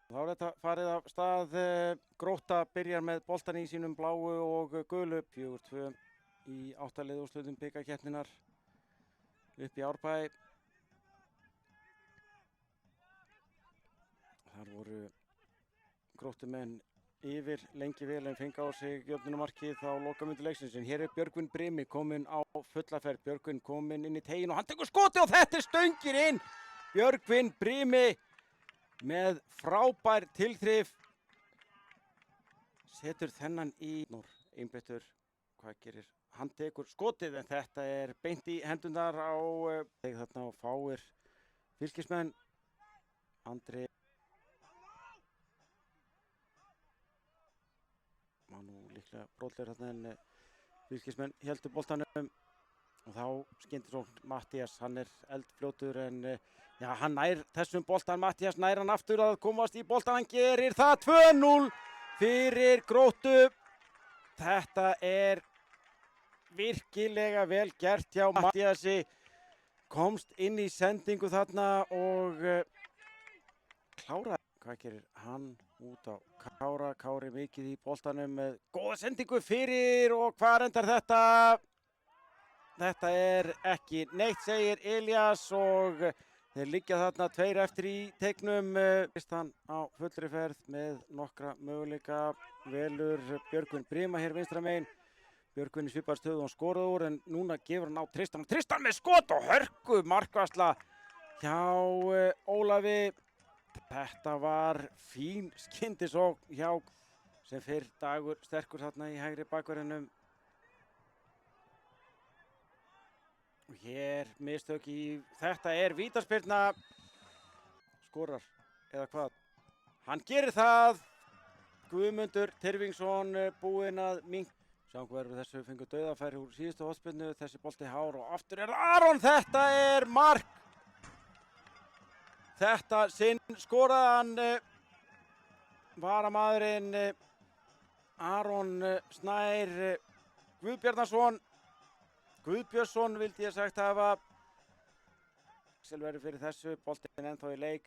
Þá er þetta farið af stað. Grótta byrjar með boltan í sínum bláu og gulu. 4-2 í 8 liða úrslitum bikarkeppninnar upp í Árbæ. Þar voru Gróttumenn yfir lengi vel en fengi á sig jöfnunarmarkið á lokamyndu leiksins. En hér er Björgvin Brimi kominn á fulla ferð. Björgvin kominn inn í tegin og hann tekur skoti og þetta er stöngir inn. Björgvin Brimi með frábær tilþrif. Setur þennan í einbeittur. Hvað gerir? Hann tekur skotið en þetta er beint í hendurnar á þarna og fáir Fylkismenn. Andri var nú líklega brotlegur þarna en Fylkismenn héldu boltanum og þá skyndisókn Matthías, hann er eldfljótur en já, hann nær þessum boltan. Matthías nær hann aftur að komast í boltan, hann gerir það. 2-0 fyrir Gróttu. Þetta er virkilega vel gert hjá Matthíasi, komst inn í sendingu þarna og kláraði. Hvað gerir hann út á Kára? Kári mikið í boltanum með góða sendingu fyrir og hvað endar þetta? Þetta er ekki neitt, segir Elías og þeir liggja þarna 2 eftir í teiknum. Fyrst hann á fullri ferð með nokkra möguleika. Velur Björgvin Brima hér vinstra megin. Björgvin í svipaðri stöðu og skoraði úr en núna gefur hann á Tristan. Tristan með skot og hörku markvarsla hjá Ólafi. Þetta var fín skyndisókn hjá sem fyrr Dagur sterkur þarna í hægri bakverðinum. Og hér mistök í, þetta er vítaspyrna. Skorar eða hvað? Hann gerir það. Guðmundur Tyrfingsson búinn að minnka. Sjáum hvað verður þessu, fengur dauðafæri úr síðustu hornspyrnu. Þessi bolti hár og aftur er Aron. Þetta er mark. Þetta sinn skoraði hann varamaðurinn Aron Snær Guðbjarnason. Guðbjörnsson vildi ég sagt hafa. Axel verður fyrir þessu, boltinn ennþá í leik.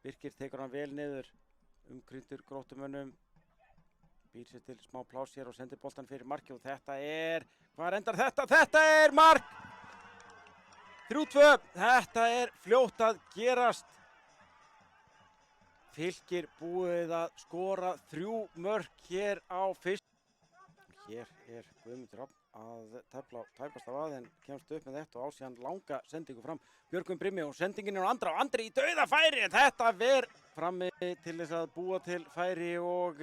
Birkir tekur hann vel niður, umkringdur Gróttumönnum. Býr sér til smá pláss hér og sendir boltan fyrir marki og þetta er, hvað endar þetta? Þetta er mark! 3-2, þetta er fljótt að gerast. Fylkir búið að skora 3 mörk hér á fyrst. Hér er Guðmundur að tefla tæpast af að en kemst upp með þetta og á síðan langa sendingu fram. Björgvin Brimi og sendingin er á Andra og Andri í dauðafæri en þetta ver frammi til þess að búa til færi og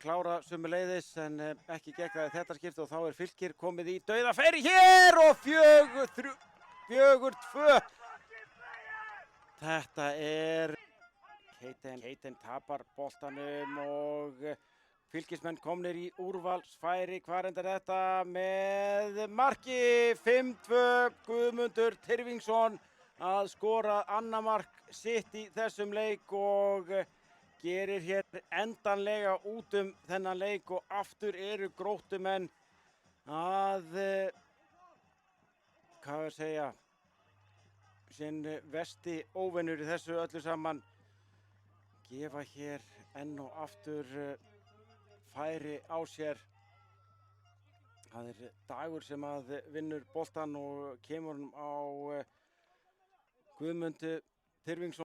klára sömuleiðis en ekki gekk það í þetta skipti og þá er Fylkir komið í dauðafæri hér og 4-2. Þetta er Keiten tapar boltanum og Fylkismenn komnir í úrvalsfæri. Hvað endar þetta með marki? 5-2. Guðmundur Tyrfingsson að skora annað mark sitt í þessum leik og gerir hér endanlega út þennan leik og aftur eru Gróttumenn að hvað er að segja sinn versti óvinur í þessu öllu saman. Gefa hér enn og aftur færi á sér. Það er Dagur sem að vinnur boltan og kemur á Guðmund Tyrfingsson.